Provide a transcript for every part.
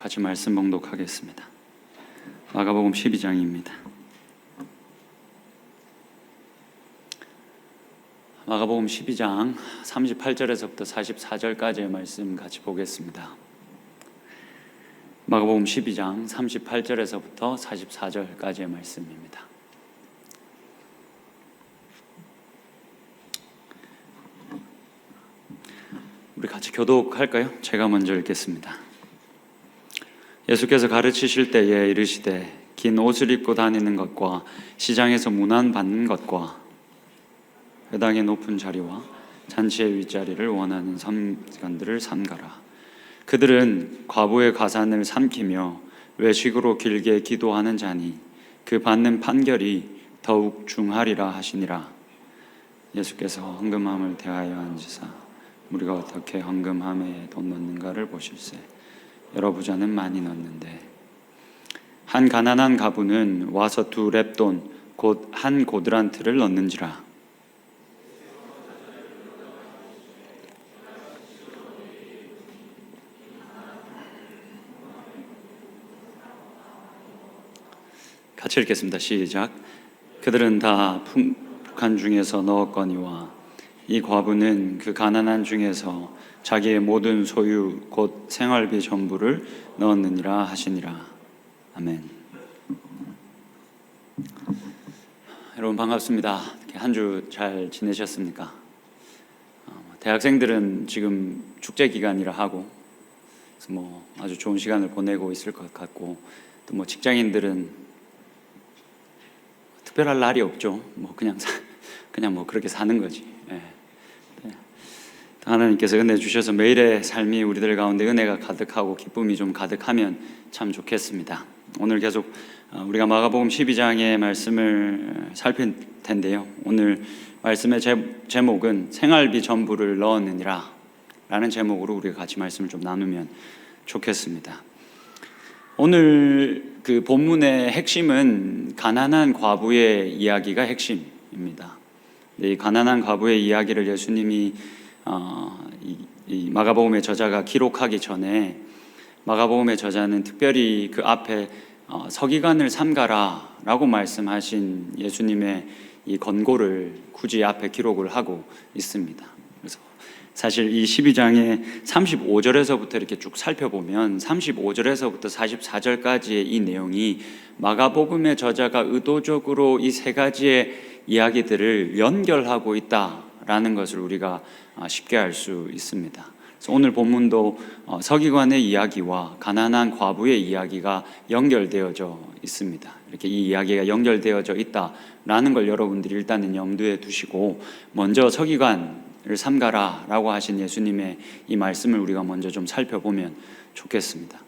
같이 말씀 봉독하겠습니다. 마가복음 12장입니다. 마가복음 12장 38절에서부터 44절까지의 말씀 같이 보겠습니다. 마가복음 12장 38절에서부터 44절까지의 말씀입니다. 우리 같이 교독할까요? 제가 먼저 읽겠습니다. 예수께서 가르치실 때에 이르시되 긴 옷을 입고 다니는 것과 시장에서 문안 받는 것과 회당의 높은 자리와 잔치의 윗자리를 원하는 선지관들을 삼가라. 그들은 과부의 가산을 삼키며 외식으로 길게 기도하는 자니 그 받는 판결이 더욱 중하리라 하시니라. 예수께서 헌금함을 대하여 앉으사 우리가 어떻게 헌금함에 돈 넣는가를 보실세. 여러 부자는 많이 넣는데 한 가난한 가부는 와서 2렙돈 곧 한 고드란트를 넣는지라. 같이 읽겠습니다. 시작. 그들은 다 풍족한 중에서 넣었거니와 이 과부는 그 가난한 중에서 자기의 모든 소유 곧 생활비 전부를 넣었느니라 하시니라. 아멘. 여러분 반갑습니다. 한 주 잘 지내셨습니까? 대학생들은 지금 축제 기간이라 하고 그래서 아주 좋은 시간을 보내고 있을 것 같고 또 직장인들은 특별할 날이 없죠. 그냥 그렇게 사는 거지. 예. 하나님께서 은혜 주셔서 매일의 삶이 우리들 가운데 은혜가 가득하고 기쁨이 좀 가득하면 참 좋겠습니다. 오늘 계속 우리가 마가복음 12장의 말씀을 살필 텐데요. 오늘 말씀의 제목은 생활비 전부를 넣었느니라 라는 제목으로 우리가 같이 말씀을 좀 나누면 좋겠습니다. 오늘 그 본문의 핵심은 가난한 과부의 이야기가 핵심입니다. 이 가난한 과부의 이야기를 예수님이 이 마가복음의 저자가 기록하기 전에 마가복음의 저자는 특별히 그 앞에 서기관을 삼가라 라고 말씀하신 예수님의 이 권고를 굳이 앞에 기록을 하고 있습니다. 그래서 사실 이 12장의 35절에서부터 이렇게 쭉 살펴보면 35절에서부터 44절까지의 이 내용이 마가복음의 저자가 의도적으로 이 세 가지의 이야기들을 연결하고 있다라는 것을 우리가 쉽게 알 수 있습니다. 그래서 오늘 본문도 서기관의 이야기와 가난한 과부의 이야기가 연결되어져 있습니다. 이렇게 이 이야기가 연결되어져 있다라는 걸 여러분들이 일단은 염두에 두시고 먼저 서기관을 삼가라 라고 하신 예수님의 이 말씀을 우리가 먼저 좀 살펴보면 좋겠습니다.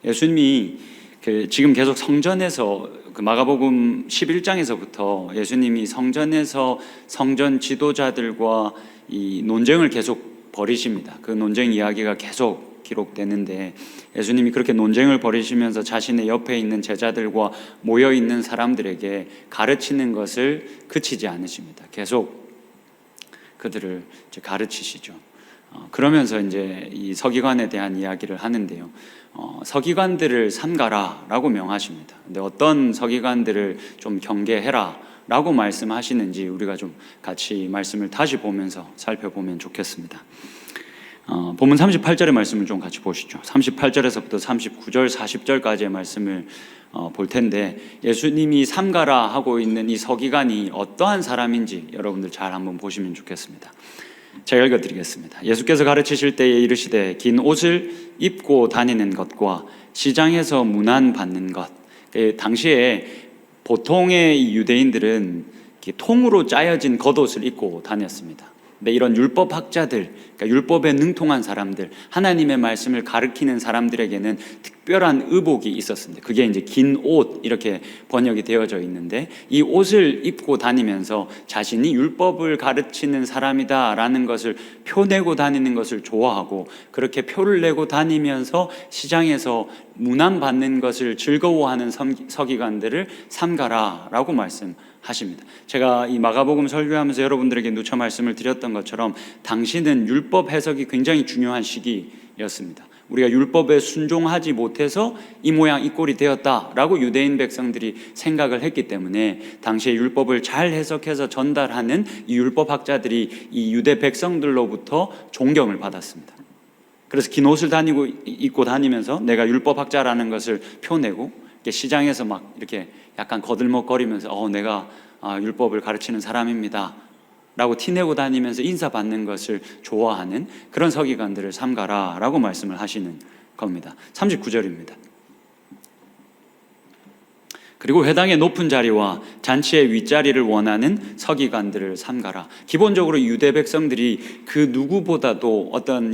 예수님이 지금 계속 성전에서 마가복음 11장에서부터 예수님이 성전에서 성전 지도자들과 이 논쟁을 계속 벌이십니다. 그 논쟁 이야기가 계속 기록되는데 예수님이 그렇게 논쟁을 벌이시면서 자신의 옆에 있는 제자들과 모여있는 사람들에게 가르치는 것을 그치지 않으십니다. 계속 그들을 가르치시죠. 그러면서 이제 이 서기관에 대한 이야기를 하는데요. 서기관들을 삼가라 라고 명하십니다. 근데 어떤 서기관들을 좀 경계해라 라고 말씀하시는지 우리가 좀 같이 말씀을 다시 보면서 살펴보면 좋겠습니다. 본문 38절의 말씀을 좀 같이 보시죠. 38절에서부터 39절, 40절까지의 말씀을 볼 텐데 예수님이 삼가라 하고 있는 이 서기관이 어떠한 사람인지 여러분들 잘 한번 보시면 좋겠습니다. 제가 읽어드리겠습니다. 예수께서 가르치실 때에 이르시되 긴 옷을 입고 다니는 것과 시장에서 문안 받는 것. 당시에 보통의 유대인들은 통으로 짜여진 겉옷을 입고 다녔습니다. 근데 이런 율법학자들, 그러니까 율법에 능통한 사람들, 하나님의 말씀을 가르치는 사람들에게는 특별한 의복이 있었습니다. 그게 이제 긴 옷 이렇게 번역이 되어져 있는데 이 옷을 입고 다니면서 자신이 율법을 가르치는 사람이다라는 것을 표내고 다니는 것을 좋아하고 그렇게 표를 내고 다니면서 시장에서 문안 받는 것을 즐거워하는 서기관들을 삼가라라고 말씀하십니다. 제가 이 마가복음 설교하면서 여러분들에게 누차 말씀을 드렸던 것처럼 당시는 율법 해석이 굉장히 중요한 시기였습니다. 우리가 율법에 순종하지 못해서 이 모양 이 꼴이 되었다라고 유대인 백성들이 생각을 했기 때문에 당시에 율법을 잘 해석해서 전달하는 이 율법학자들이 이 유대 백성들로부터 존경을 받았습니다. 그래서 긴 옷을 입고 다니면서 내가 율법학자라는 것을 표내고 시장에서 막 이렇게 약간 거들먹거리면서 내가 율법을 가르치는 사람입니다 라고 티내고 다니면서 인사받는 것을 좋아하는 그런 서기관들을 삼가라 라고 말씀을 하시는 겁니다. 39절입니다. 그리고 회당의 높은 자리와 잔치의 윗자리를 원하는 서기관들을 삼가라. 기본적으로 유대 백성들이 그 누구보다도 어떤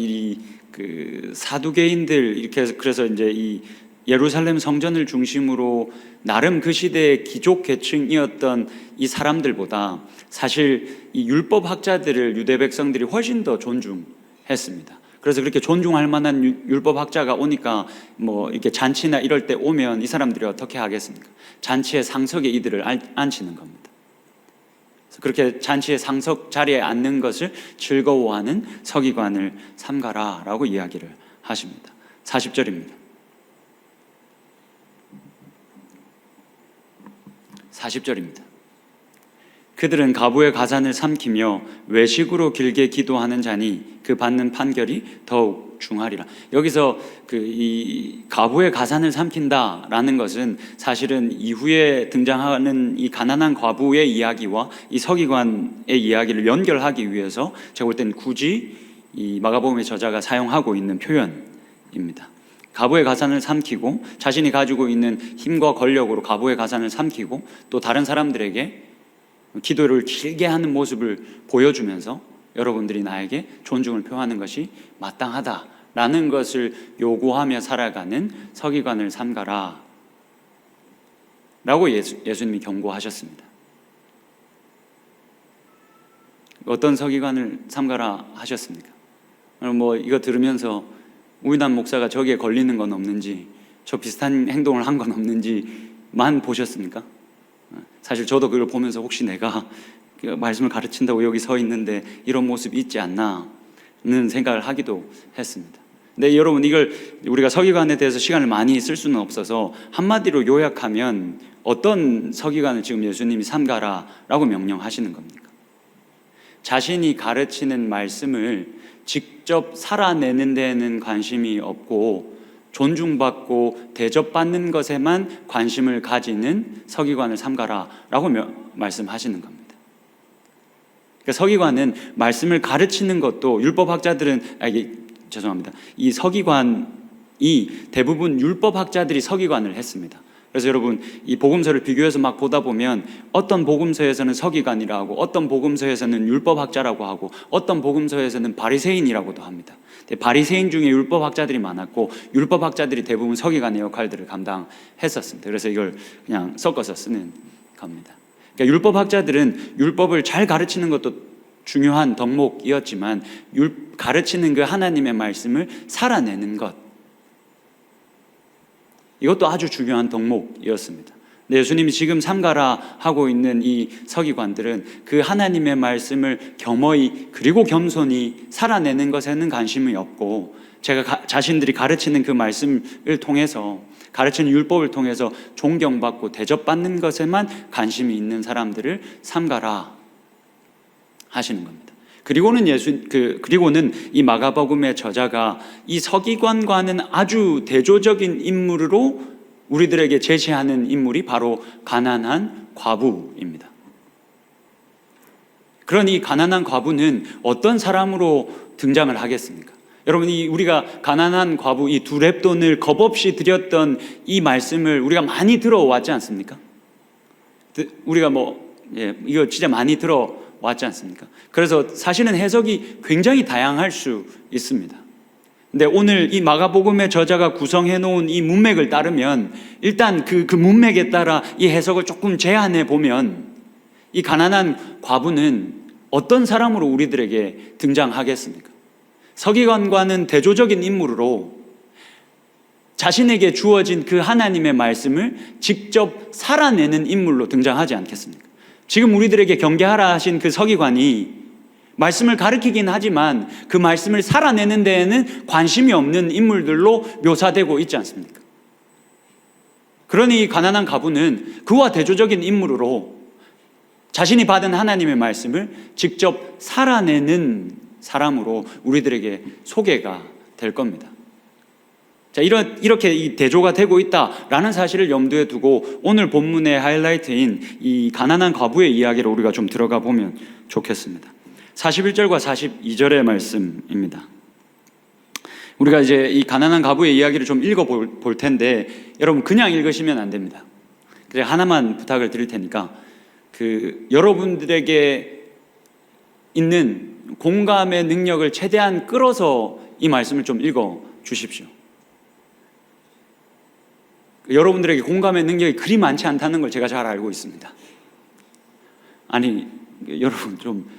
그 사두개인들 이렇게 해서 그래서 이제 이 예루살렘 성전을 중심으로 나름 그 시대의 기족 계층이었던 이 사람들보다 사실 이 율법학자들을 유대 백성들이 훨씬 더 존중했습니다. 그래서 그렇게 존중할 만한 율법학자가 오니까 뭐 이렇게 잔치나 이럴 때 오면 이 사람들이 어떻게 하겠습니까? 잔치의 상석에 이들을 앉히는 겁니다. 그래서 그렇게 잔치의 상석 자리에 앉는 것을 즐거워하는 서기관을 삼가라라고 이야기를 하십니다. 40절입니다. 40절입니다. 그들은 가부의 가산을 삼키며 외식으로 길게 기도하는 자니 그 받는 판결이 더욱 중하리라. 여기서 이 가부의 가산을 삼킨다라는 것은 사실은 이후에 등장하는 이 가난한 과부의 이야기와 이 서기관의 이야기를 연결하기 위해서 제가 볼 때는 굳이 이 마가복음의 저자가 사용하고 있는 표현입니다. 가부의 가산을 삼키고 자신이 가지고 있는 힘과 권력으로 가부의 가산을 삼키고 또 다른 사람들에게 기도를 길게 하는 모습을 보여주면서 여러분들이 나에게 존중을 표하는 것이 마땅하다라는 것을 요구하며 살아가는 서기관을 삼가라 라고 예수님이 경고하셨습니다. 어떤 서기관을 삼가라 하셨습니까? 뭐 이거 들으면서 우이단 목사가 저기에 걸리는 건 없는지 저 비슷한 행동을 한 건 없는지만 보셨습니까? 사실 저도 그걸 보면서 혹시 내가 말씀을 가르친다고 여기 서 있는데 이런 모습이 있지 않나는 생각을 하기도 했습니다. 근데 여러분 이걸 우리가 서기관에 대해서 시간을 많이 쓸 수는 없어서 한마디로 요약하면 어떤 서기관을 지금 예수님이 삼가라라고 명령하시는 겁니까? 자신이 가르치는 말씀을 직접 살아내는 데에는 관심이 없고 존중받고 대접받는 것에만 관심을 가지는 서기관을 삼가라라고 말씀하시는 겁니다. 그러니까 서기관은 말씀을 가르치는 것도 율법학자들은 죄송합니다. 이 서기관이 대부분 율법학자들이 서기관을 했습니다. 그래서 여러분 이 복음서를 비교해서 막 보다 보면 어떤 복음서에서는 서기관이라고 하고 어떤 복음서에서는 율법학자라고 하고 어떤 복음서에서는 바리새인이라고도 합니다. 바리새인 중에 율법학자들이 많았고 율법학자들이 대부분 서기관의 역할들을 감당했었습니다. 그래서 이걸 그냥 섞어서 쓰는 겁니다. 그러니까 율법학자들은 율법을 잘 가르치는 것도 중요한 덕목이었지만 가르치는 그 하나님의 말씀을 살아내는 것, 이것도 아주 중요한 덕목이었습니다. 예수님이 지금 삼가라 하고 있는 이 서기관들은 그 하나님의 말씀을 겸허히 그리고 겸손히 살아내는 것에는 관심이 없고 자신들이 가르치는 그 말씀을 통해서 가르치는 율법을 통해서 존경받고 대접받는 것에만 관심이 있는 사람들을 삼가라 하시는 겁니다. 그리고는 이 마가복음의 저자가 이 서기관과는 아주 대조적인 인물으로 우리들에게 제시하는 인물이 바로 가난한 과부입니다. 그러니 이 가난한 과부는 어떤 사람으로 등장을 하겠습니까? 여러분 우리가 가난한 과부 이 두 렙돈을 겁없이 드렸던 이 말씀을 우리가 많이 들어왔지 않습니까? 우리가 이거 진짜 많이 들어왔지 않습니까? 그래서 사실은 해석이 굉장히 다양할 수 있습니다. 근데 오늘 이 마가복음의 저자가 구성해 놓은 이 문맥을 따르면 일단 그 문맥에 따라 이 해석을 조금 제한해 보면 이 가난한 과부는 어떤 사람으로 우리들에게 등장하겠습니까? 서기관과는 대조적인 인물으로 자신에게 주어진 그 하나님의 말씀을 직접 살아내는 인물로 등장하지 않겠습니까? 지금 우리들에게 경계하라 하신 그 서기관이 말씀을 가르치긴 하지만 그 말씀을 살아내는 데에는 관심이 없는 인물들로 묘사되고 있지 않습니까? 그러니 이 가난한 과부는 그와 대조적인 인물으로 자신이 받은 하나님의 말씀을 직접 살아내는 사람으로 우리들에게 소개가 될 겁니다. 자, 이렇게 이 대조가 되고 있다라는 사실을 염두에 두고 오늘 본문의 하이라이트인 이 가난한 과부의 이야기를 우리가 좀 들어가 보면 좋겠습니다. 41절과 42절의 말씀입니다. 우리가 이제 이 가난한 과부의 이야기를 좀 읽어볼 텐데 여러분 그냥 읽으시면 안 됩니다. 그래서 하나만 부탁을 드릴 테니까 여러분들에게 있는 공감의 능력을 최대한 끌어서 이 말씀을 좀 읽어 주십시오. 여러분들에게 공감의 능력이 그리 많지 않다는 걸 제가 잘 알고 있습니다. 아니 여러분 좀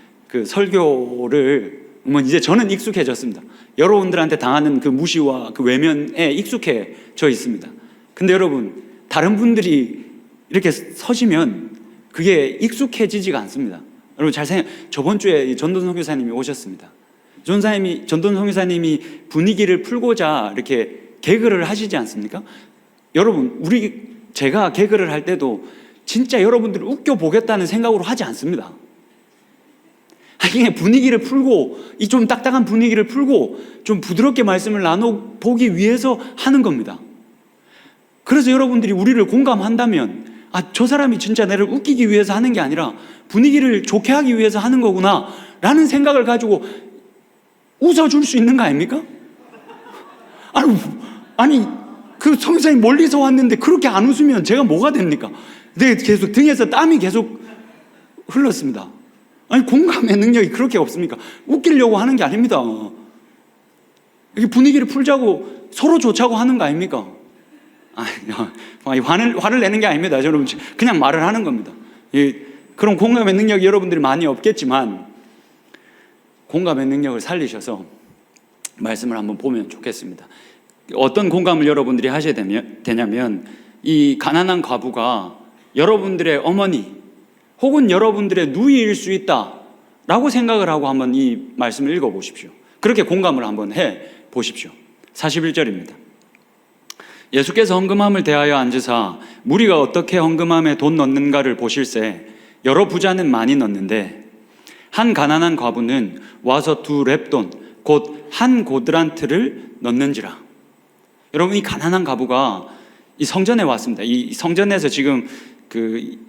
설교를 이제 저는 익숙해졌습니다. 여러분들한테 당하는 그 무시와 그 외면에 익숙해져 있습니다. 근데 여러분 다른 분들이 이렇게 서시면 그게 익숙해지지가 않습니다. 여러분 잘 저번 주에 전돈 선교사님이 오셨습니다. 전돈 선교사님이 분위기를 풀고자 이렇게 개그를 하시지 않습니까? 여러분 제가 개그를 할 때도 진짜 여러분들을 웃겨보겠다는 생각으로 하지 않습니다. 그냥 분위기를 풀고 이 좀 딱딱한 분위기를 풀고 좀 부드럽게 말씀을 나눠보기 위해서 하는 겁니다. 그래서 여러분들이 우리를 공감한다면 저 사람이 진짜 나를 웃기기 위해서 하는 게 아니라 분위기를 좋게 하기 위해서 하는 거구나 라는 생각을 가지고 웃어줄 수 있는 거 아닙니까? 아니 그 성교사님 멀리서 왔는데 그렇게 안 웃으면 제가 뭐가 됩니까? 계속 등에서 땀이 계속 흘렀습니다. 아니 공감의 능력이 그렇게 없습니까? 웃기려고 하는 게 아닙니다. 이렇게 분위기를 풀자고 서로 좋자고 하는 거 아닙니까? 화를 내는 게 아닙니다. 여러분 그냥 말을 하는 겁니다. 그런 공감의 능력이 여러분들이 많이 없겠지만 공감의 능력을 살리셔서 말씀을 한번 보면 좋겠습니다. 어떤 공감을 여러분들이 하셔야 되냐면 이 가난한 과부가 여러분들의 어머니 혹은 여러분들의 누이일 수 있다라고 생각을 하고 한번 이 말씀을 읽어보십시오. 그렇게 공감을 한번 해보십시오. 41절입니다. 예수께서 헌금함을 대하여 앉으사 무리가 어떻게 헌금함에 돈 넣는가를 보실새 여러 부자는 많이 넣는데 한 가난한 과부는 와서 2렙돈 곧 한 고드란트를 넣는지라. 여러분 이 가난한 과부가 이 성전에 왔습니다. 이 성전에서 지금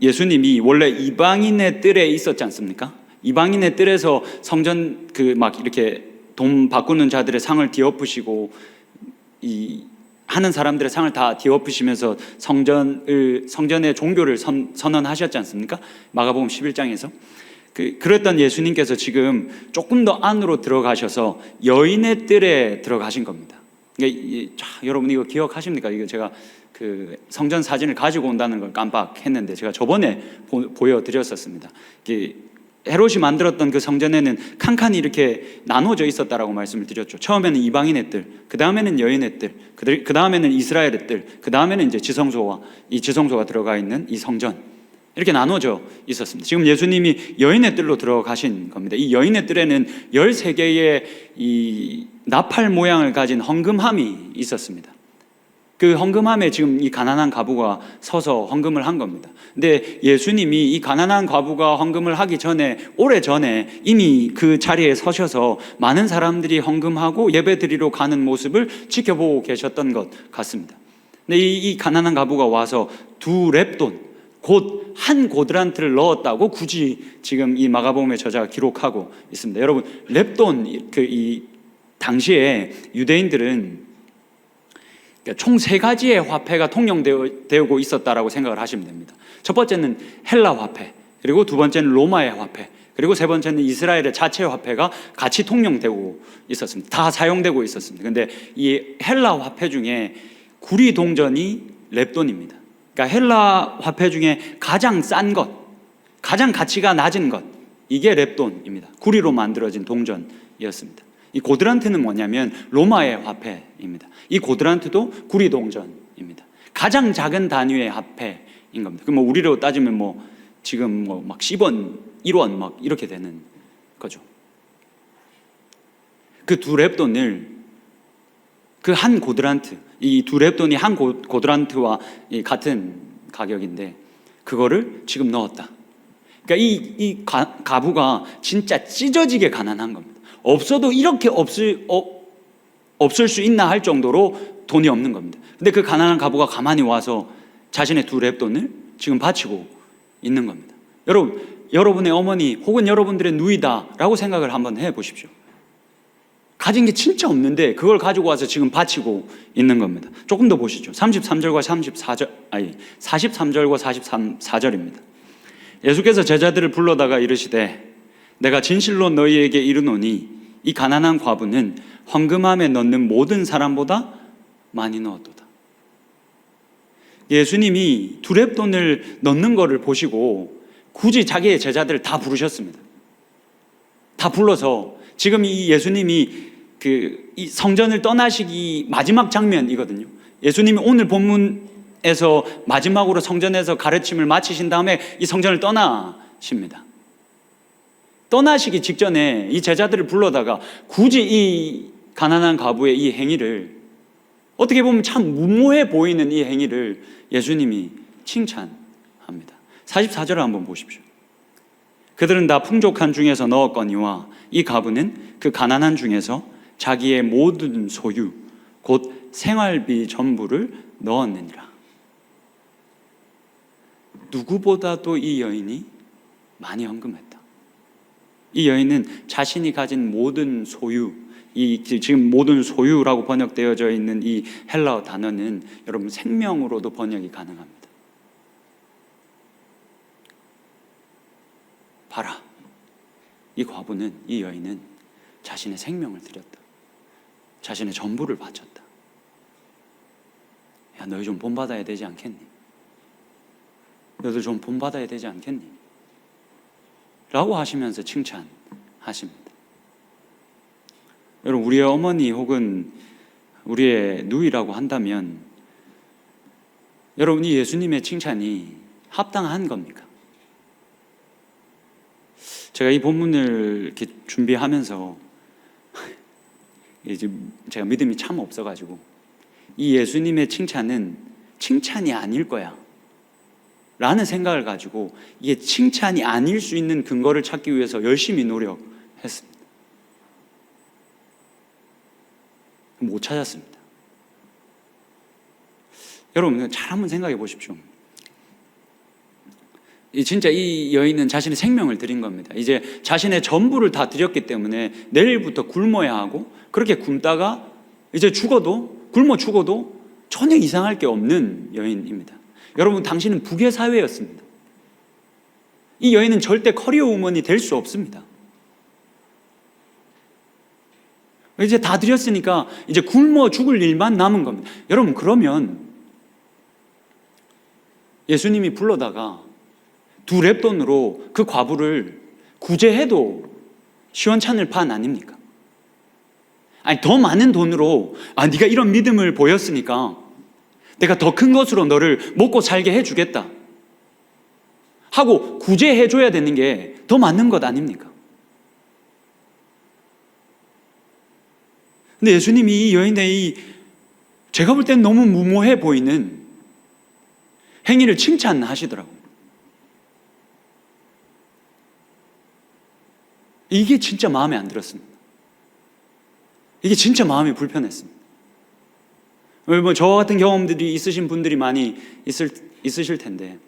예수님이 원래 이방인의 뜰에 있었지 않습니까? 이방인의 뜰에서 성전 막 이렇게 돈 바꾸는 자들의 상을 뒤엎으시고 하는 사람들의 상을 다 뒤엎으시면서 성전의 종교를 선언하셨지 않습니까? 마가복음 11장에서 그랬던 예수님께서 지금 조금 더 안으로 들어가셔서 여인의 뜰에 들어가신 겁니다. 여러분 이거 기억하십니까? 이거 제가 성전 사진을 가지고 온다는 걸 깜빡했는데 제가 저번에 보여드렸었습니다. 헤롯이 만들었던 그 성전에는 칸칸이 이렇게 나눠져 있었다라고 말씀을 드렸죠. 처음에는 이방인의 뜰, 그 다음에는 여인의 뜰, 그 다음에는 이스라엘의 뜰, 그 다음에는 이제 지성소가 들어가 있는 이 성전, 이렇게 나눠져 있었습니다. 지금 예수님이 여인의 뜰로 들어가신 겁니다. 이 여인의 뜰에는 13개의 이 나팔 모양을 가진 헌금함이 있었습니다. 그 헌금함에 지금 이 가난한 과부가 서서 헌금을 한 겁니다. 근데 예수님이 이 가난한 과부가 헌금을 하기 전에 오래전에 이미 그 자리에 서셔서 많은 사람들이 헌금하고 예배드리러 가는 모습을 지켜보고 계셨던 것 같습니다. 근데 이 가난한 과부가 와서 2렙돈 곧 한 고드란트를 넣었다고 굳이 지금 이 마가복음의 저자가 기록하고 있습니다. 여러분 렙돈 이 당시에 유대인들은 총 3가지의 화폐가 통용되고 있었다라고 생각을 하시면 됩니다. 첫 번째는 헬라 화폐, 그리고 두 번째는 로마의 화폐, 그리고 세 번째는 이스라엘의 자체 화폐가 같이 통용되고 있었습니다. 다 사용되고 있었습니다. 근데 이 헬라 화폐 중에 구리 동전이 렙돈입니다. 그러니까 헬라 화폐 중에 가장 싼 것, 가장 가치가 낮은 것, 이게 렙돈입니다. 구리로 만들어진 동전이었습니다. 이 고드란트는 뭐냐면 로마의 화폐입니다. 이 고드란트도 구리 동전입니다. 가장 작은 단위의 화폐인 겁니다. 그럼 우리로 따지면 지금 막 10원, 1원 막 이렇게 되는 거죠. 그 두 렙돈을, 그 한 고드란트, 이 두 렙돈이 한 고드란트와 같은 가격인데 그거를 지금 넣었다. 그러니까 이 가부가 진짜 찢어지게 가난한 겁니다. 없어도 이렇게 없을 수 있나 할 정도로 돈이 없는 겁니다. 근데 그 가난한 가부가 가만히 와서 자신의 두 렙돈을 지금 바치고 있는 겁니다. 여러분의 어머니 혹은 여러분들의 누이다라고 생각을 한번 해보십시오. 가진 게 진짜 없는데 그걸 가지고 와서 지금 바치고 있는 겁니다. 조금 더 보시죠. 43절과 43절과 44절입니다. 예수께서 제자들을 불러다가 이르시되 내가 진실로 너희에게 이르노니 이 가난한 과부는 황금함에 넣는 모든 사람보다 많이 넣었도다. 예수님이 두 렙돈을 넣는 것을 보시고 굳이 자기의 제자들을 다 부르셨습니다. 다 불러서 지금 이 예수님이 이 성전을 떠나시기 마지막 장면이거든요. 예수님이 오늘 본문에서 마지막으로 성전에서 가르침을 마치신 다음에 이 성전을 떠나십니다. 떠나시기 직전에 이 제자들을 불러다가 굳이 이 가난한 과부의 이 행위를, 어떻게 보면 참 무모해 보이는 이 행위를 예수님이 칭찬합니다. 44절을 한번 보십시오. 그들은 다 풍족한 중에서 넣었거니와 이 과부는 그 가난한 중에서 자기의 모든 소유 곧 생활비 전부를 넣었느니라. 누구보다도 이 여인이 많이 헌금했다. 이 여인은 자신이 가진 모든 소유, 지금 모든 소유라고 번역되어져 있는 이 헬라어 단어는 여러분 생명으로도 번역이 가능합니다. 봐라, 이 과부는, 이 여인은 자신의 생명을 드렸다. 자신의 전부를 바쳤다. 야, 너희 좀 본받아야 되지 않겠니? 너희들 좀 본받아야 되지 않겠니? 라고 하시면서 칭찬하십니다. 여러분, 우리의 어머니 혹은 우리의 누이라고 한다면 여러분, 이 예수님의 칭찬이 합당한 겁니까? 제가 이 본문을 이렇게 준비하면서 이제 제가 믿음이 참 없어가지고 이 예수님의 칭찬은 칭찬이 아닐 거야 라는 생각을 가지고 이게 칭찬이 아닐 수 있는 근거를 찾기 위해서 열심히 노력했습니다. 못 찾았습니다. 여러분 잘 한번 생각해 보십시오. 진짜 이 여인은 자신의 생명을 드린 겁니다. 이제 자신의 전부를 다 드렸기 때문에 내일부터 굶어야 하고, 그렇게 굶다가 이제 굶어 죽어도 전혀 이상할 게 없는 여인입니다. 여러분, 당신은 북의 사회였습니다. 이 여인은 절대 커리어 우먼이 될 수 없습니다. 이제 다 드렸으니까 이제 굶어 죽을 일만 남은 겁니다. 여러분, 그러면 예수님이 불러다가 두 렙돈으로 그 과부를 구제해도 시원찮을 판 아닙니까? 아니, 더 많은 돈으로 네가 이런 믿음을 보였으니까 내가 더 큰 것으로 너를 먹고 살게 해주겠다 하고 구제해줘야 되는 게 더 맞는 것 아닙니까? 근데 예수님이 이 여인의 제가 볼 땐 너무 무모해 보이는 행위를 칭찬하시더라고요. 이게 진짜 마음에 안 들었습니다. 이게 진짜 마음이 불편했습니다. 뭐 저와 같은 경험들이 있으신 분들이 많이 있으실 텐데,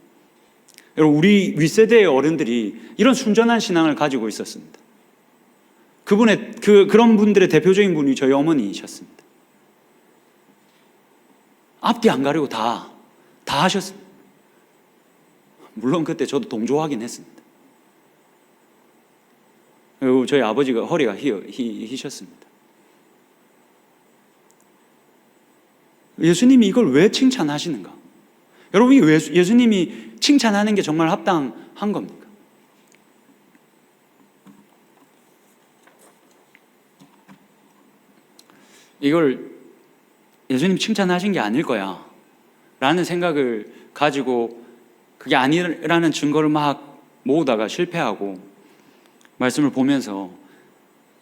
여러분, 우리 윗세대의 어른들이 이런 순전한 신앙을 가지고 있었습니다. 그런 분들의 대표적인 분이 저희 어머니이셨습니다. 앞뒤 안 가리고 다 하셨습니다. 물론 그때 저도 동조하긴 했습니다. 그리고 저희 아버지가 허리가 휘셨습니다. 예수님이 이걸 왜 칭찬하시는가? 여러분, 예수님이 칭찬하는 게 정말 합당한 겁니까? 이걸 예수님 칭찬하신 게 아닐 거야 라는 생각을 가지고 그게 아니라는 증거를 막 모으다가 실패하고 말씀을 보면서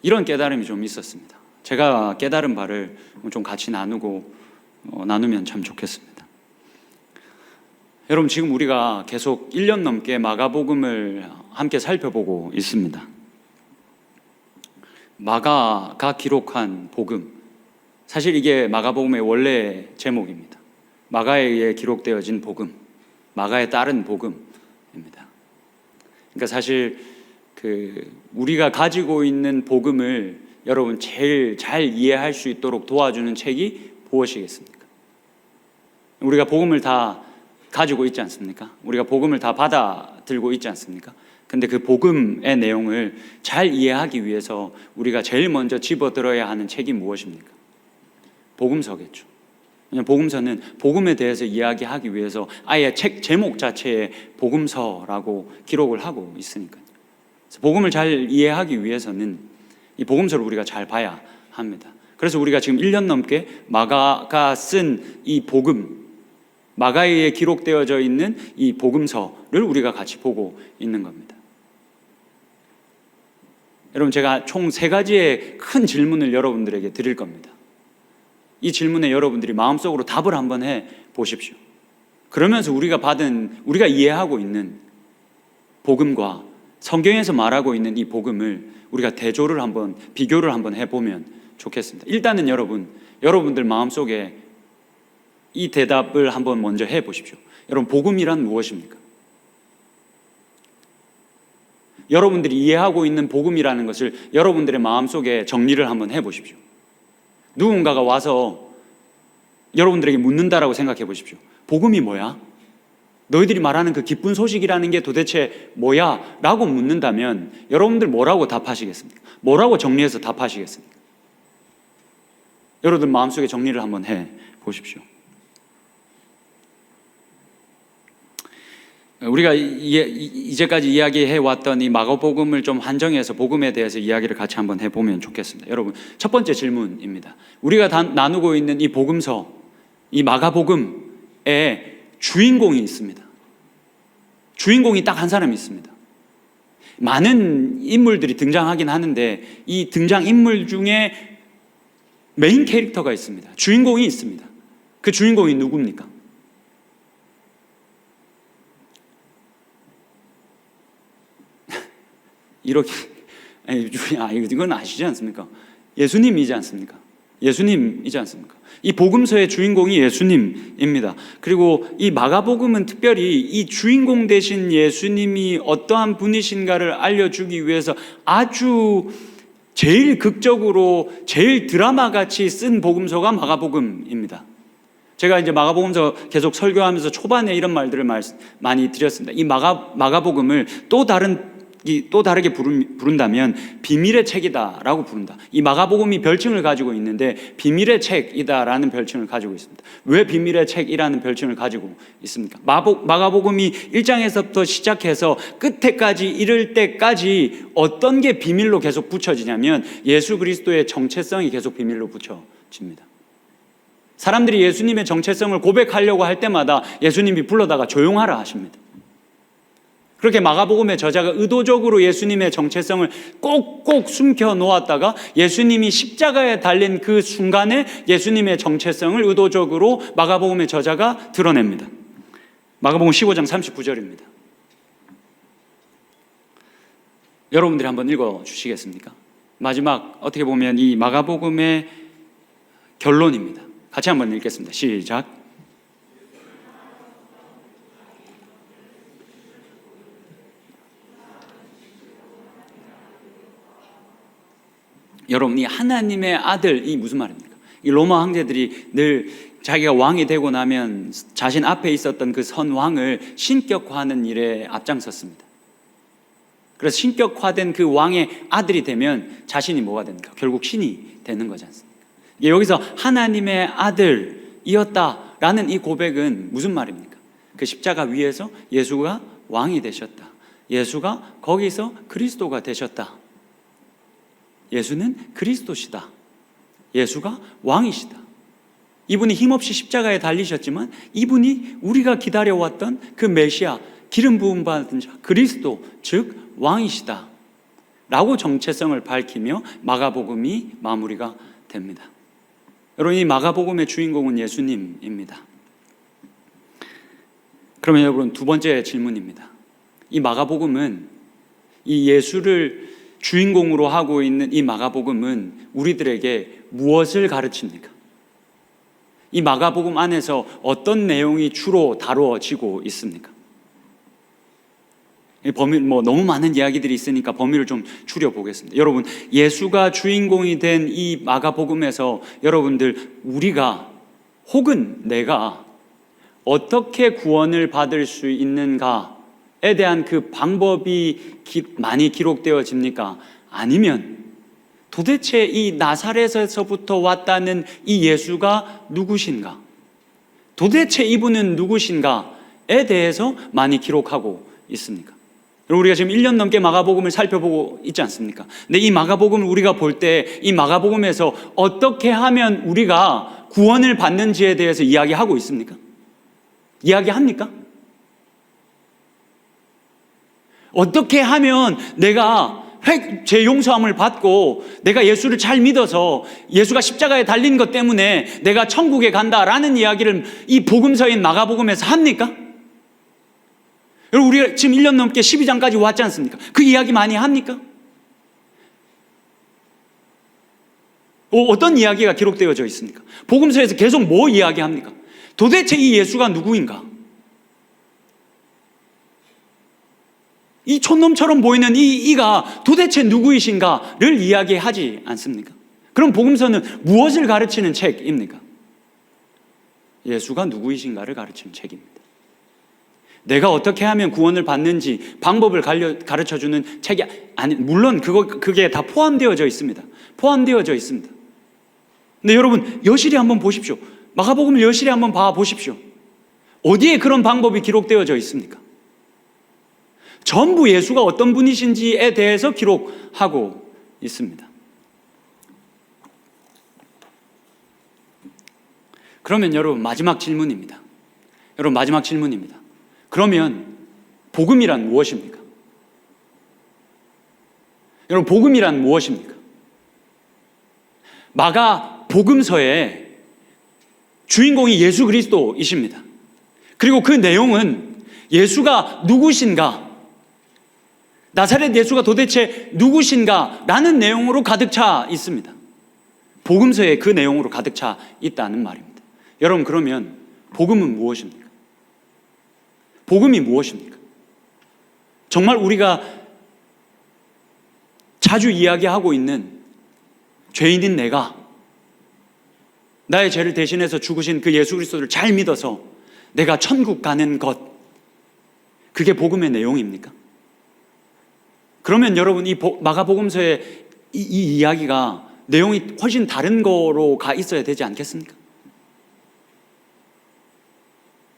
이런 깨달음이 좀 있었습니다. 제가 깨달은 바를 좀 같이 나누면 참 좋겠습니다. 여러분, 지금 우리가 계속 1년 넘게 마가복음을 함께 살펴보고 있습니다. 마가가 기록한 복음, 사실 이게 마가복음의 원래 제목입니다. 마가에 의해 기록되어진 복음, 마가에 따른 복음입니다. 그러니까 사실 우리가 가지고 있는 복음을 여러분 제일 잘 이해할 수 있도록 도와주는 책이 무엇이겠습니까? 우리가 복음을 다 가지고 있지 않습니까? 우리가 복음을 다 받아들고 있지 않습니까? 근데 그 복음의 내용을 잘 이해하기 위해서 우리가 제일 먼저 집어들어야 하는 책이 무엇입니까? 복음서겠죠. 왜냐하면 복음서는 복음에 대해서 이야기하기 위해서 아예 책 제목 자체에 복음서라고 기록을 하고 있으니까요. 그래서 복음을 잘 이해하기 위해서는 이 복음서를 우리가 잘 봐야 합니다. 그래서 우리가 지금 1년 넘게 마가가 쓴 이 복음, 마가에 의해 기록되어져 있는 이 복음서를 우리가 같이 보고 있는 겁니다. 여러분, 제가 총 3가지의 큰 질문을 여러분들에게 드릴 겁니다. 이 질문에 여러분들이 마음속으로 답을 한번 해 보십시오. 그러면서 우리가 이해하고 있는 복음과 성경에서 말하고 있는 이 복음을 우리가 비교를 한번 해보면 좋겠습니다. 일단은 여러분들 마음속에 이 대답을 한번 먼저 해 보십시오. 여러분, 복음이란 무엇입니까? 여러분들이 이해하고 있는 복음이라는 것을 여러분들의 마음속에 정리를 한번 해 보십시오. 누군가가 와서 여러분들에게 묻는다라고 생각해 보십시오. 복음이 뭐야? 너희들이 말하는 그 기쁜 소식이라는 게 도대체 뭐야? 라고 묻는다면 여러분들 뭐라고 답하시겠습니까? 뭐라고 정리해서 답하시겠습니까? 여러분들 마음속에 정리를 한번 해 보십시오. 우리가 이제까지 이야기해왔던 이 마가복음을 좀 한정해서 복음에 대해서 이야기를 같이 한번 해보면 좋겠습니다. 여러분, 첫 번째 질문입니다. 우리가 나누고 있는 이 복음서, 이 마가복음에 주인공이 있습니다. 주인공이 딱 한 사람이 있습니다. 많은 인물들이 등장하긴 하는데 이 등장인물 중에 메인 캐릭터가 있습니다. 주인공이 있습니다. 그 주인공이 누굽니까? 이렇게 이건 아시지 않습니까? 예수님이지 않습니까? 이 복음서의 주인공이 예수님입니다. 그리고 이 마가복음은 특별히 이 주인공 되신 예수님이 어떠한 분이신가를 알려주기 위해서 아주 제일 극적으로 제일 드라마같이 쓴 복음서가 마가복음입니다. 제가 이제 마가복음서 계속 설교하면서 초반에 이런 말들을 많이 드렸습니다. 이 마가복음을 또 다르게 부른다면 비밀의 책이다라고 부른다. 이 마가복음이 별칭을 가지고 있는데 비밀의 책이다라는 별칭을 가지고 있습니다. 왜 비밀의 책이라는 별칭을 가지고 있습니까? 마가복음이 1장에서부터 시작해서 끝에까지 이를 때까지 어떤 게 비밀로 계속 붙여지냐면 예수 그리스도의 정체성이 계속 비밀로 붙여집니다. 사람들이 예수님의 정체성을 고백하려고 할 때마다 예수님이 불러다가 조용하라 하십니다. 그렇게 마가복음의 저자가 의도적으로 예수님의 정체성을 꼭꼭 숨겨 놓았다가 예수님이 십자가에 달린 그 순간에 예수님의 정체성을 의도적으로 마가복음의 저자가 드러냅니다. 마가복음 15장 39절입니다. 여러분들이 한번 읽어 주시겠습니까? 마지막 어떻게 보면 이 마가복음의 결론입니다. 같이 한번 읽겠습니다. 시작. 여러분, 이 하나님의 아들이 무슨 말입니까? 이 로마 황제들이 늘 자기가 왕이 되고 나면 자신 앞에 있었던 그 선 왕을 신격화하는 일에 앞장섰습니다. 그래서 신격화된 그 왕의 아들이 되면 자신이 뭐가 됩니까? 결국 신이 되는 거지 않습니까? 여기서 하나님의 아들이었다라는 이 고백은 무슨 말입니까? 그 십자가 위에서 예수가 왕이 되셨다. 예수가 거기서 그리스도가 되셨다. 예수는 그리스도시다. 예수가 왕이시다. 이분이 힘없이 십자가에 달리셨지만 이분이 우리가 기다려왔던 그 메시아, 기름 부음 받은 자, 그리스도, 즉 왕이시다. 라고 정체성을 밝히며 마가복음이 마무리가 됩니다. 여러분, 이 마가복음의 주인공은 예수님입니다. 그러면 여러분, 두 번째 질문입니다. 이 마가복음은, 이 예수를 주인공으로 하고 있는 이 마가복음은 우리들에게 무엇을 가르칩니까? 이 마가복음 안에서 어떤 내용이 주로 다루어지고 있습니까? 범위, 너무 많은 이야기들이 있으니까 범위를 좀 줄여보겠습니다. 여러분, 예수가 주인공이 된 이 마가복음에서 여러분들, 우리가 혹은 내가 어떻게 구원을 받을 수 있는가에 대한 그 방법이 많이 기록되어집니까? 아니면 도대체 이 나사렛에서부터 왔다는 이 예수가 누구신가? 도대체 이분은 누구신가에 대해서 많이 기록하고 있습니까? 우리가 지금 1년 넘게 마가복음을 살펴보고 있지 않습니까? 근데 이 마가복음을 우리가 볼 때 이 마가복음에서 어떻게 하면 우리가 구원을 받는지에 대해서 이야기하고 있습니까? 이야기합니까? 어떻게 하면 내가 죄 용서함을 받고 내가 예수를 잘 믿어서 예수가 십자가에 달린 것 때문에 내가 천국에 간다라는 이야기를 이 복음서인 마가복음에서 합니까? 여러분, 우리가 지금 1년 넘게 12장까지 왔지 않습니까? 그 이야기 많이 합니까? 어떤 이야기가 기록되어져 있습니까? 복음서에서 계속 뭐 이야기합니까? 도대체 이 예수가 누구인가? 이 촌놈처럼 보이는 이가 도대체 누구이신가를 이야기하지 않습니까? 그럼 복음서는 무엇을 가르치는 책입니까? 예수가 누구이신가를 가르치는 책입니다. 내가 어떻게 하면 구원을 받는지 방법을 가르쳐주는 책이 아니, 물론 그게 다 포함되어져 있습니다. 포함되어져 있습니다. 근데 여러분, 여실히 한번 보십시오. 마가복음을 여실히 한번 봐보십시오. 어디에 그런 방법이 기록되어져 있습니까? 전부 예수가 어떤 분이신지에 대해서 기록하고 있습니다. 그러면 여러분, 마지막 질문입니다. 그러면 복음이란 무엇입니까? 여러분, 복음이란 무엇입니까? 마가복음서의 주인공이 예수 그리스도이십니다. 그리고 그 내용은 예수가 누구신가, 나사렛 예수가 도대체 누구신가 라는 내용으로 가득 차 있습니다. 복음서에 그 내용으로 가득 차 있다는 말입니다. 여러분, 그러면 복음은 무엇입니까? 복음이 무엇입니까? 정말 우리가 자주 이야기하고 있는 죄인인 내가 나의 죄를 대신해서 죽으신 그 예수 그리스도를 잘 믿어서 내가 천국 가는 것, 그게 복음의 내용입니까? 그러면 여러분, 이 마가복음서의 이 이야기가 내용이 훨씬 다른 거로 가 있어야 되지 않겠습니까?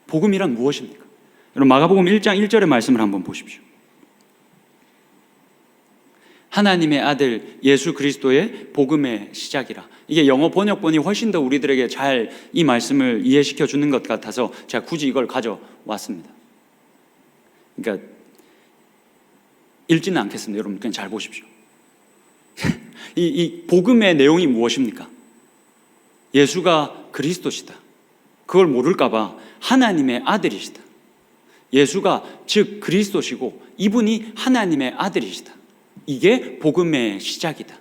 복음이란 무엇입니까? 여러분, 마가복음 1장 1절의 말씀을 한번 보십시오. 하나님의 아들 예수 그리스도의 복음의 시작이라. 이게 영어 번역본이 훨씬 더 우리들에게 잘 이 말씀을 이해시켜 주는 것 같아서 제가 굳이 이걸 가져왔습니다. 그러니까 읽지는 않겠습니다. 여러분, 그냥 잘 보십시오. 이 복음의 내용이 무엇입니까? 예수가 그리스도시다. 그걸 모를까 봐 하나님의 아들이시다. 예수가 즉 그리스도시고 이분이 하나님의 아들이시다. 이게 복음의 시작이다.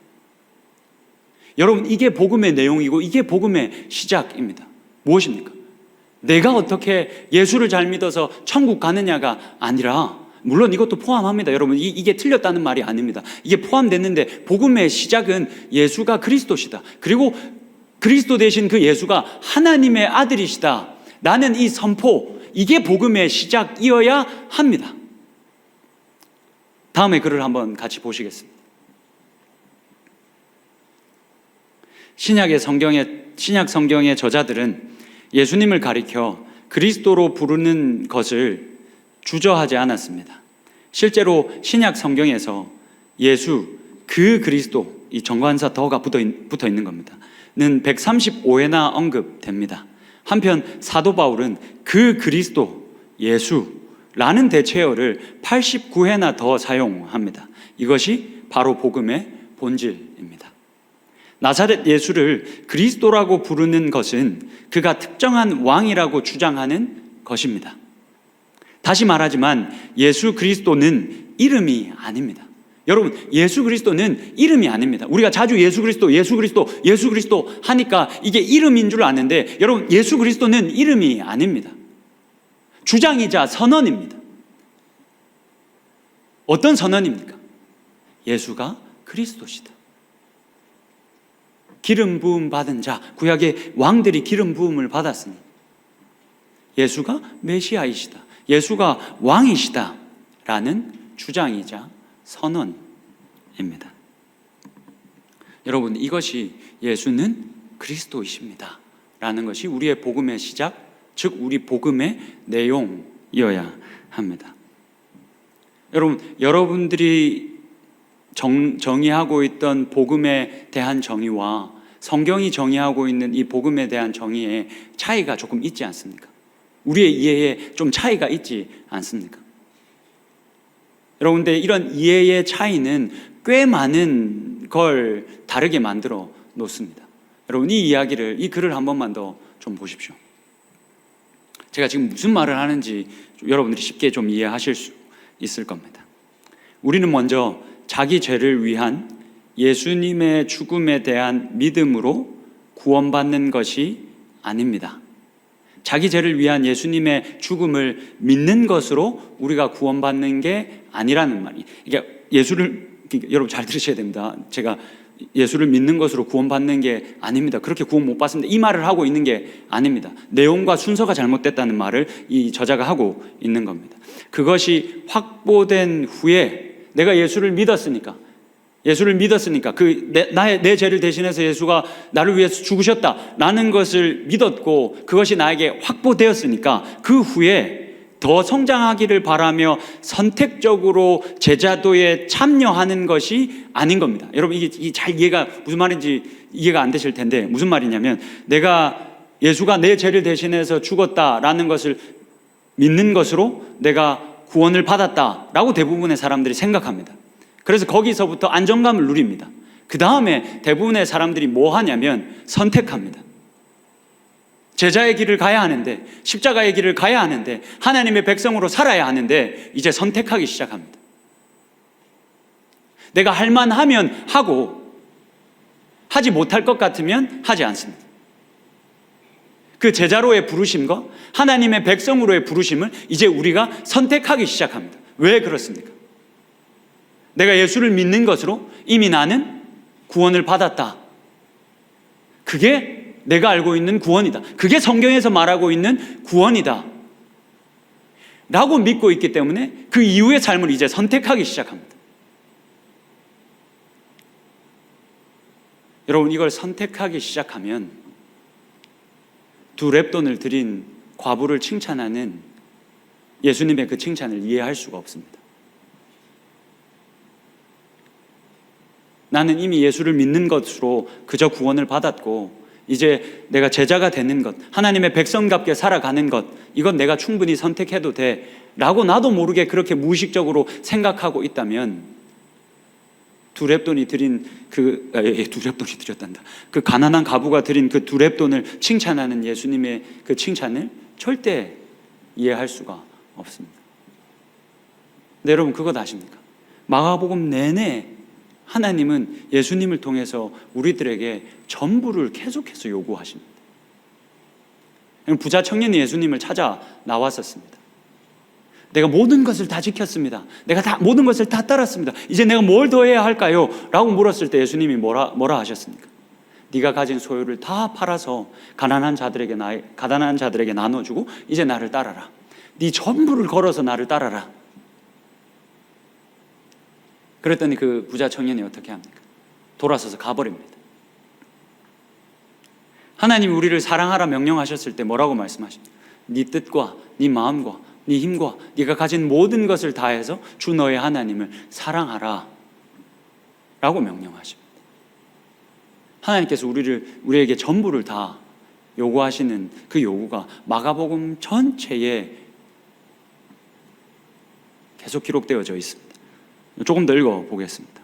여러분, 이게 복음의 내용이고 이게 복음의 시작입니다. 무엇입니까? 내가 어떻게 예수를 잘 믿어서 천국 가느냐가 아니라, 물론 이것도 포함합니다. 여러분, 이게 틀렸다는 말이 아닙니다. 이게 포함됐는데 복음의 시작은 예수가 그리스도시다. 그리고 그리스도 되신 그 예수가 하나님의 아들이시다 라는 이 선포, 이게 복음의 시작이어야 합니다. 다음에 글을 한번 같이 보시겠습니다. 신약 성경의 저자들은 예수님을 가리켜 그리스도로 부르는 것을 주저하지 않았습니다. 실제로 신약 성경에서 예수, 그 그리스도, 이 정관사 더가 붙어 있는 겁니다. 는 135회나 언급됩니다. 한편 사도 바울은 그 그리스도, 예수라는 대체어를 89회나 더 사용합니다. 이것이 바로 복음의 본질입니다. 나사렛 예수를 그리스도라고 부르는 것은 그가 특정한 왕이라고 주장하는 것입니다. 다시 말하지만 예수 그리스도는 이름이 아닙니다. 여러분, 예수 그리스도는 이름이 아닙니다. 우리가 자주 예수 그리스도 하니까 이게 이름인 줄 아는데, 여러분, 예수 그리스도는 이름이 아닙니다. 주장이자 선언입니다. 어떤 선언입니까? 예수가 그리스도시다. 기름 부음 받은 자, 구약의 왕들이 기름 부음을 받았으니 예수가 메시아이시다, 예수가 왕이시다 라는 주장이자 선언입니다. 여러분, 이것이 예수는 그리스도이십니다 라는 것이 우리의 복음의 시작, 즉 우리 복음의 내용이어야 합니다. 여러분, 여러분들이 정의하고 있던 복음에 대한 정의와 성경이 정의하고 있는 이 복음에 대한 정의에 차이가 조금 있지 않습니까? 우리의 이해에 좀 차이가 있지 않습니까? 여러분, 근데 이런 이해의 차이는 꽤 많은 걸 다르게 만들어 놓습니다. 여러분, 이 글을 한 번만 더 좀 보십시오. 제가 지금 무슨 말을 하는지 여러분들이 쉽게 좀 이해하실 수 있을 겁니다. 우리는 먼저 자기 죄를 위한 예수님의 죽음에 대한 믿음으로 구원받는 것이 아닙니다. 자기 죄를 위한 예수님의 죽음을 믿는 것으로 우리가 구원받는 게 아니라는 말이. 여러분 잘 들으셔야 됩니다. 제가 예수를 믿는 것으로 구원받는 게 아닙니다. 그렇게 구원 못 받습니다. 이 말을 하고 있는 게 아닙니다. 내용과 순서가 잘못됐다는 말을 이 저자가 하고 있는 겁니다. 그것이 확보된 후에 내가 예수를 믿었으니까 내 죄를 대신해서 예수가 나를 위해서 죽으셨다라는 것을 믿었고, 그것이 나에게 확보되었으니까 그 후에 더 성장하기를 바라며 선택적으로 제자도에 참여하는 것이 아닌 겁니다. 여러분, 이게 잘 무슨 말인지 이해가 안 되실 텐데, 무슨 말이냐면 예수가 내 죄를 대신해서 죽었다라는 것을 믿는 것으로 내가 구원을 받았다라고 대부분의 사람들이 생각합니다. 그래서 거기서부터 안정감을 누립니다. 그 다음에 대부분의 사람들이 뭐 하냐면 선택합니다. 제자의 길을 가야 하는데, 십자가의 길을 가야 하는데, 하나님의 백성으로 살아야 하는데 이제 선택하기 시작합니다. 내가 할 만하면 하고 하지 못할 것 같으면 하지 않습니다. 그 제자로의 부르심과 하나님의 백성으로의 부르심을 이제 우리가 선택하기 시작합니다. 왜 그렇습니까? 내가 예수를 믿는 것으로 이미 나는 구원을 받았다. 그게 내가 알고 있는 구원이다. 그게 성경에서 말하고 있는 구원이다 라고 믿고 있기 때문에 그 이후의 삶을 이제 선택하기 시작합니다. 여러분, 이걸 선택하기 시작하면 두 렙돈을 드린 과부를 칭찬하는 예수님의 그 칭찬을 이해할 수가 없습니다. 나는 이미 예수를 믿는 것으로 그저 구원을 받았고, 이제 내가 제자가 되는 것, 하나님의 백성답게 살아가는 것, 이건 내가 충분히 선택해도 돼 라고 나도 모르게 그렇게 무의식적으로 생각하고 있다면, 두 렙돈이 드렸단다. 그 가난한 과부가 드린 그 두 렙돈을 칭찬하는 예수님의 그 칭찬을 절대 이해할 수가 없습니다. 근데 여러분, 그것 아십니까? 마가복음 내내 하나님은 예수님을 통해서 우리들에게 전부를 계속해서 요구하십니다. 부자 청년이 예수님을 찾아 나왔었습니다. 내가 모든 것을 다 지켰습니다. 내가 모든 것을 다 따랐습니다. 이제 내가 뭘 더 해야 할까요? 라고 물었을 때 예수님이 뭐라 하셨습니까? 네가 가진 소유를 다 팔아서 가난한 자들에게 나눠주고 이제 나를 따라라. 네 전부를 걸어서 나를 따라라. 그랬더니 그 부자 청년이 어떻게 합니까? 돌아서서 가버립니다. 하나님이 우리를 사랑하라 명령하셨을 때 뭐라고 말씀하십니까? 네 뜻과 네 마음과 네 힘과 네가 가진 모든 것을 다해서 주 너의 하나님을 사랑하라 라고 명령하십니다. 하나님께서 우리에게 전부를 다 요구하시는 그 요구가 마가복음 전체에 계속 기록되어져 있습니다. 조금 더 읽어보겠습니다.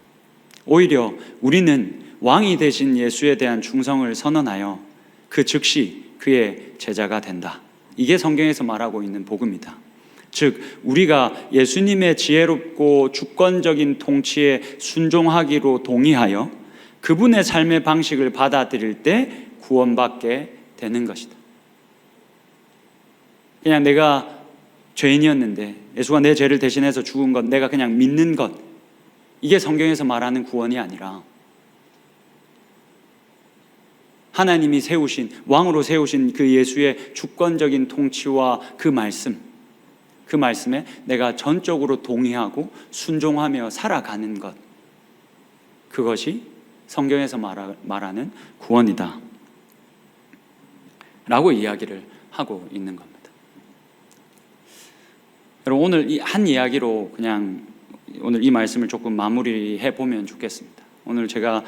오히려 우리는 왕이 되신 예수에 대한 충성을 선언하여 그 즉시 그의 제자가 된다. 이게 성경에서 말하고 있는 복음이다. 즉 우리가 예수님의 지혜롭고 주권적인 통치에 순종하기로 동의하여 그분의 삶의 방식을 받아들일 때 구원받게 되는 것이다. 그냥 내가 죄인이었는데 예수가 내 죄를 대신해서 죽은 것, 내가 그냥 믿는 것, 이게 성경에서 말하는 구원이 아니라 하나님이 세우신, 왕으로 세우신 그 예수의 주권적인 통치와 그 말씀에 내가 전적으로 동의하고 순종하며 살아가는 것, 그것이 성경에서 말하는 구원이다 라고 이야기를 하고 있는 겁니다. 여러분, 오늘 이 한 이야기로 그냥 오늘 이 말씀을 조금 마무리해 보면 좋겠습니다. 오늘 제가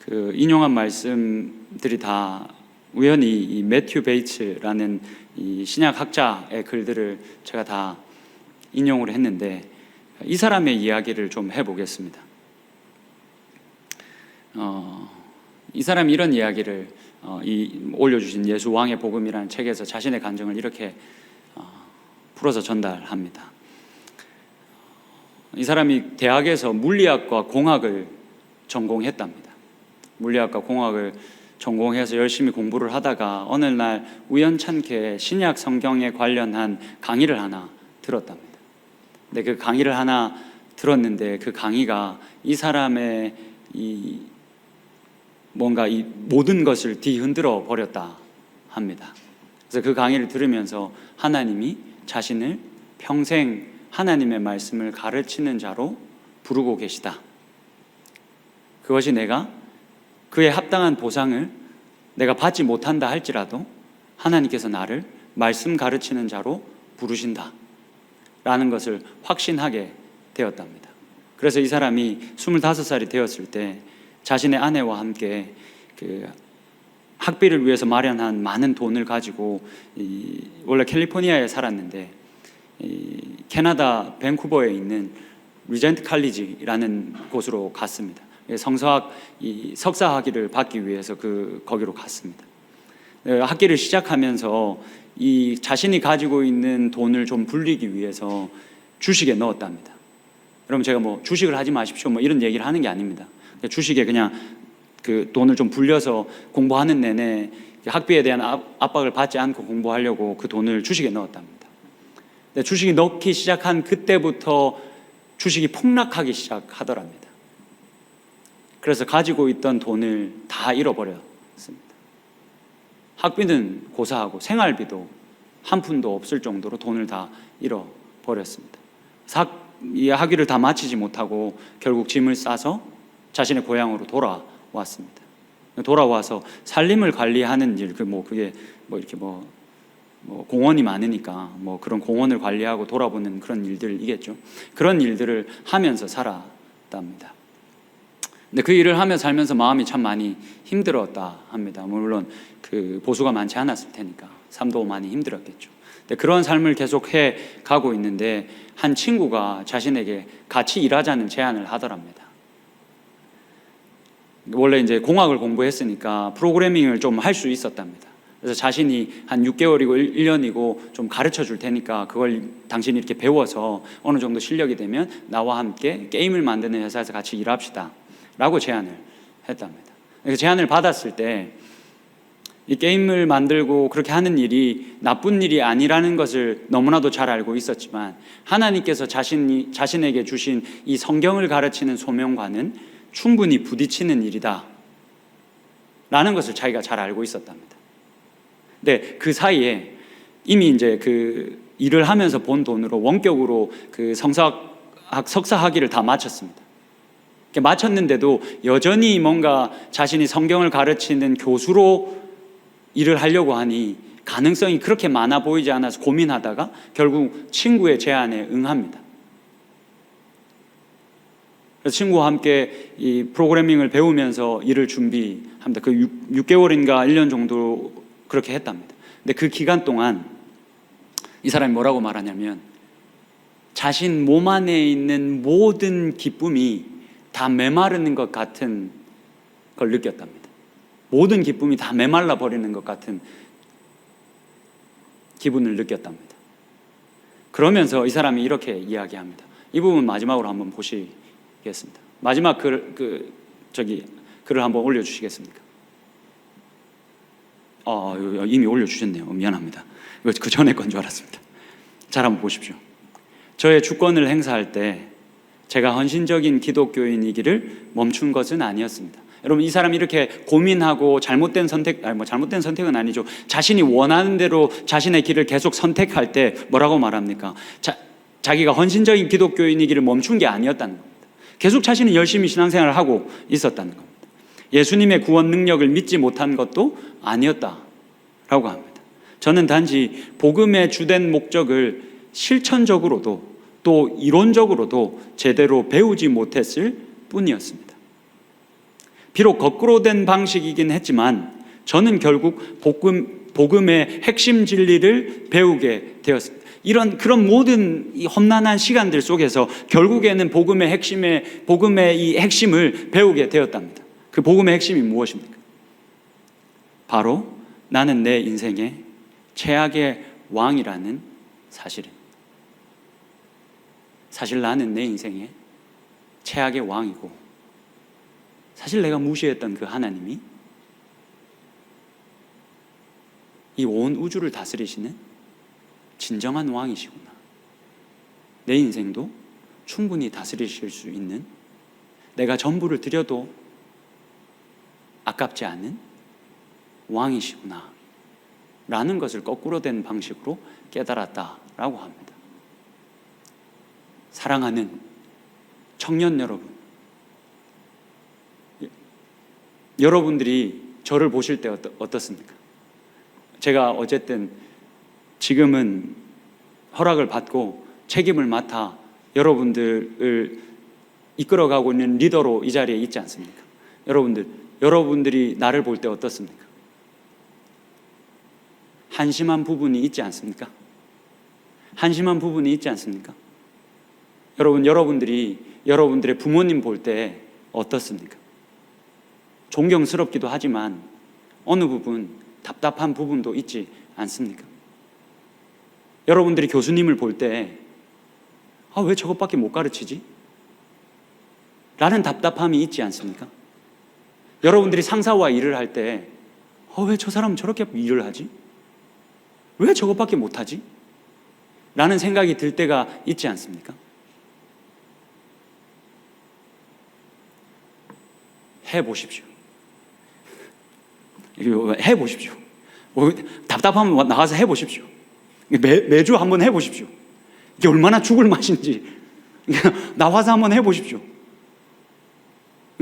인용한 말씀들이 다 우연히 이 매튜 베이츠라는 이 신약 학자의 글들을 제가 다 인용을 했는데, 이 사람의 이야기를 좀 해보겠습니다. 이 사람이 이런 이야기를 올려주신 예수 왕의 복음이라는 책에서 자신의 간증을 이렇게 풀어서 전달합니다. 이 사람이 대학에서 물리학과 공학을 전공했답니다. 물리학과 공학을 전공해서 열심히 공부를 하다가 어느 날 우연찮게 신약 성경에 관련한 강의를 하나 들었답니다. 근데 그 강의를 하나 들었는데 그 강의가 이 사람의 뭔가 이 모든 것을 뒤흔들어 버렸다 합니다. 그래서 그 강의를 들으면서 하나님이 자신을 평생 하나님의 말씀을 가르치는 자로 부르고 계시다. 그것이 내가 그에 합당한 보상을 내가 받지 못한다 할지라도 하나님께서 나를 말씀 가르치는 자로 부르신다 라는 것을 확신하게 되었답니다. 그래서 이 사람이 25살이 되었을 때 자신의 아내와 함께 그 학비를 위해서 마련한 많은 돈을 가지고 원래 캘리포니아에 살았는데 캐나다 밴쿠버에 있는 리젠트 칼리지라는 곳으로 갔습니다. 석사 학위를 받기 위해서 거기로 갔습니다. 학기를 시작하면서 이 자신이 가지고 있는 돈을 좀 불리기 위해서 주식에 넣었답니다. 여러분, 제가 뭐 주식을 하지 마십시오 뭐 이런 얘기를 하는 게 아닙니다. 주식에 그냥 그 돈을 좀 불려서 공부하는 내내 학비에 대한 압박을 받지 않고 공부하려고 그 돈을 주식에 넣었답니다. 근데 주식이 넣기 시작한 그때부터 주식이 폭락하기 시작하더랍니다. 그래서 가지고 있던 돈을 다 잃어버렸습니다. 학비는 고사하고 생활비도 한 푼도 없을 정도로 돈을 다 잃어버렸습니다. 이 학위를 다 마치지 못하고 결국 짐을 싸서 자신의 고향으로 돌아왔습니다. 돌아와서 살림을 관리하는 일, 그게 이렇게 공원이 많으니까 그런 공원을 관리하고 돌아보는 그런 일들이겠죠. 그런 일들을 하면서 살았답니다. 근데 그 일을 하며 살면서 마음이 참 많이 힘들었다 합니다. 물론 그 보수가 많지 않았을 테니까 삶도 많이 힘들었겠죠. 근데 그런 삶을 계속 해 가고 있는데 한 친구가 자신에게 같이 일하자는 제안을 하더랍니다. 원래 이제 공학을 공부했으니까 프로그래밍을 좀 할 수 있었답니다. 그래서 자신이 한 6개월이고 1년이고 좀 가르쳐 줄 테니까 그걸 당신이 이렇게 배워서 어느 정도 실력이 되면 나와 함께 게임을 만드는 회사에서 같이 일합시다 라고 제안을 했답니다. 그 제안을 받았을 때 이 게임을 만들고 그렇게 하는 일이 나쁜 일이 아니라는 것을 너무나도 잘 알고 있었지만 하나님께서 자신에게 주신 이 성경을 가르치는 소명과는 충분히 부딪히는 일이다 라는 것을 자기가 잘 알고 있었답니다. 근데 그 사이에 이미 이제 그 일을 하면서 본 돈으로 원격으로 그 석사 학위를 다 마쳤습니다. 마쳤는데도 여전히 뭔가 자신이 성경을 가르치는 교수로 일을 하려고 하니 가능성이 그렇게 많아 보이지 않아서 고민하다가 결국 친구의 제안에 응합니다. 그래서 친구와 함께 이 프로그래밍을 배우면서 일을 준비합니다. 그 6개월인가 1년 정도 그렇게 했답니다. 근데 그 기간 동안 이 사람이 뭐라고 말하냐면 자신 몸 안에 있는 모든 기쁨이 다 메마르는 것 같은 걸 느꼈답니다. 모든 기쁨이 다 메말라 버리는 것 같은 기분을 느꼈답니다. 그러면서 이 사람이 이렇게 이야기합니다. 이 부분 마지막으로 한번 보시겠습니다. 마지막 글을 한번 올려주시겠습니까? 이미 올려주셨네요. 미안합니다. 그 전에 건 줄 알았습니다. 잘 한번 보십시오. 저의 주권을 행사할 때 제가 헌신적인 기독교인이기를 멈춘 것은 아니었습니다. 여러분, 이 사람이 이렇게 고민하고 잘못된 선택은 아니죠. 자신이 원하는 대로 자신의 길을 계속 선택할 때 뭐라고 말합니까? 자기가 헌신적인 기독교인이기를 멈춘 게 아니었다는 겁니다. 계속 자신은 열심히 신앙생활을 하고 있었다는 겁니다. 예수님의 구원 능력을 믿지 못한 것도 아니었다라고 합니다. 저는 단지 복음의 주된 목적을 실천적으로도 또 이론적으로도 제대로 배우지 못했을 뿐이었습니다. 비록 거꾸로 된 방식이긴 했지만 저는 결국 복음의 핵심 진리를 배우게 되었습니다. 그런 모든 이 험난한 시간들 속에서 결국에는 복음의 이 핵심을 배우게 되었답니다. 그 복음의 핵심이 무엇입니까? 바로 나는 내 인생의 최악의 왕이라는 사실입니다. 사실 나는 내 인생의 최악의 왕이고, 사실 내가 무시했던 그 하나님이 이 온 우주를 다스리시는 진정한 왕이시구나. 내 인생도 충분히 다스리실 수 있는, 내가 전부를 드려도 아깝지 않은 왕이시구나 라는 것을 거꾸로 된 방식으로 깨달았다라고 합니다. 사랑하는 청년 여러분, 여러분들이 저를 보실 때 어떻습니까? 제가 어쨌든 지금은 허락을 받고 책임을 맡아 여러분들을 이끌어가고 있는 리더로 이 자리에 있지 않습니까? 여러분들이 나를 볼 때 어떻습니까? 한심한 부분이 있지 않습니까? 한심한 부분이 있지 않습니까? 여러분들이 여러분들의 부모님 볼 때 어떻습니까? 존경스럽기도 하지만 어느 부분 답답한 부분도 있지 않습니까? 여러분들이 교수님을 볼 때 왜 저것밖에 못 가르치지? 라는 답답함이 있지 않습니까? 여러분들이 상사와 일을 할 때 왜 저 사람은 저렇게 일을 하지? 왜 저것밖에 못하지? 라는 생각이 들 때가 있지 않습니까? 해보십시오. 해보십시오. 답답하면 나가서 해보십시오. 매주 한번 해보십시오. 이게 얼마나 죽을 맛인지 나와서 한번 해보십시오.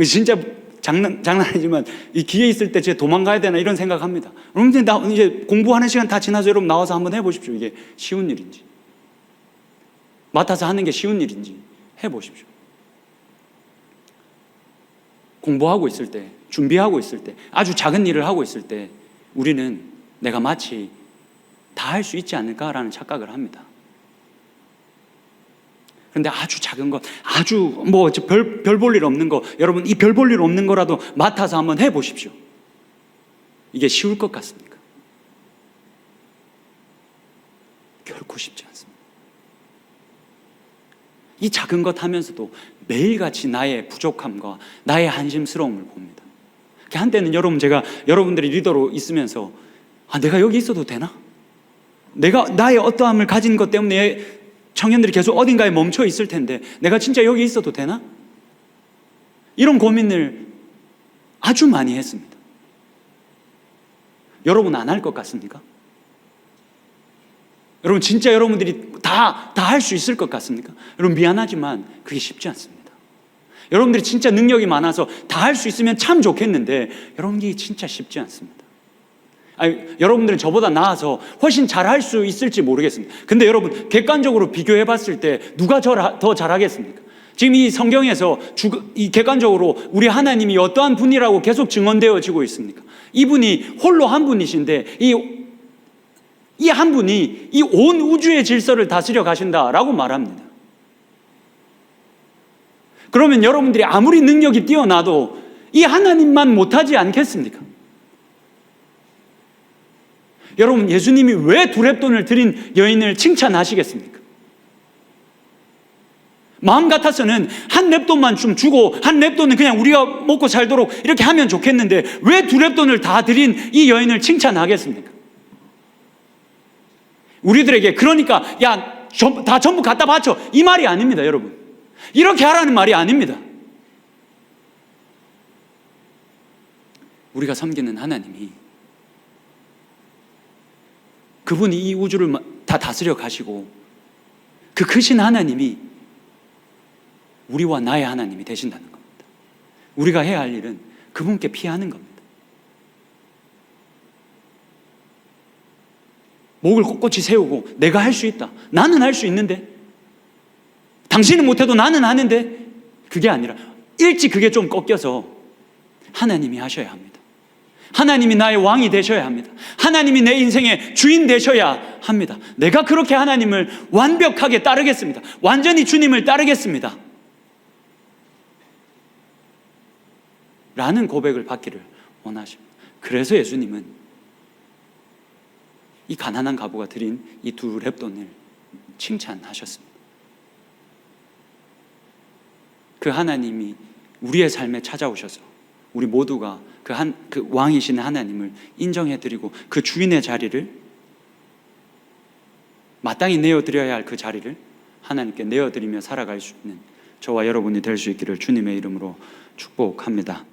진짜 장난 아니지만 이 기회 있을 때 제가 도망가야 되나 이런 생각합니다. 여러분, 이제 공부하는 시간 다 지나서 여러분 나와서 한번 해보십시오. 이게 쉬운 일인지, 맡아서 하는 게 쉬운 일인지 해보십시오. 공부하고 있을 때, 준비하고 있을 때, 아주 작은 일을 하고 있을 때 우리는 내가 마치 다 할 수 있지 않을까라는 착각을 합니다. 그런데 아주 작은 것, 아주 별 볼 일 없는 거, 여러분 이 별 볼 일 없는 거라도 맡아서 한번 해보십시오. 이게 쉬울 것 같습니까? 결코 쉽지 않습니다. 이 작은 것 하면서도 매일같이 나의 부족함과 나의 한심스러움을 봅니다. 한때는 제가 여러분들이 리더로 있으면서 내가 여기 있어도 되나? 내가 나의 어떠함을 가진 것 때문에 청년들이 계속 어딘가에 멈춰 있을 텐데 내가 진짜 여기 있어도 되나? 이런 고민을 아주 많이 했습니다. 여러분 안 할 것 같습니까? 여러분 진짜 여러분들이 다 할 수 있을 것 같습니까? 여러분 미안하지만 그게 쉽지 않습니다. 여러분들이 진짜 능력이 많아서 다 할 수 있으면 참 좋겠는데 여러분이 진짜 쉽지 않습니다. 여러분들은 저보다 나아서 훨씬 잘할 수 있을지 모르겠습니다. 근데 여러분 객관적으로 비교해 봤을 때 누가 더 잘하겠습니까? 지금 이 성경에서 이 객관적으로 우리 하나님이 어떠한 분이라고 계속 증언되어지고 있습니까? 이분이 홀로 한 분이신데 이 한 분이 이 온 우주의 질서를 다스려 가신다라고 말합니다. 그러면 여러분들이 아무리 능력이 뛰어나도 이 하나님만 못하지 않겠습니까? 여러분, 예수님이 왜 두 렙돈을 드린 여인을 칭찬하시겠습니까? 마음 같아서는 한 렙돈만 좀 주고 한 렙돈은 그냥 우리가 먹고 살도록 이렇게 하면 좋겠는데 왜 두 렙돈을 다 드린 이 여인을 칭찬하겠습니까? 우리들에게 그러니까 야, 다 전부 갖다 바쳐, 이 말이 아닙니다. 여러분, 이렇게 하라는 말이 아닙니다. 우리가 섬기는 하나님이, 그분이 이 우주를 다 다스려 가시고 그 크신 하나님이 우리와 나의 하나님이 되신다는 겁니다. 우리가 해야 할 일은 그분께 피하는 겁니다. 목을 꼿꼿이 세우고 내가 할 수 있다, 나는 할 수 있는데, 당신은 못해도 나는 하는데, 그게 아니라 일찍 그게 좀 꺾여서 하나님이 하셔야 합니다. 하나님이 나의 왕이 되셔야 합니다. 하나님이 내 인생의 주인 되셔야 합니다. 내가 그렇게 하나님을 완벽하게 따르겠습니다. 완전히 주님을 따르겠습니다 라는 고백을 받기를 원하십니다. 그래서 예수님은 이 가난한 과부가 드린 이 두 렙돈을 칭찬하셨습니다. 그 하나님이 우리의 삶에 찾아오셔서 우리 모두가 그 왕이신 하나님을 인정해드리고 그 주인의 자리를, 마땅히 내어드려야 할 그 자리를 하나님께 내어드리며 살아갈 수 있는 저와 여러분이 될 수 있기를 주님의 이름으로 축복합니다.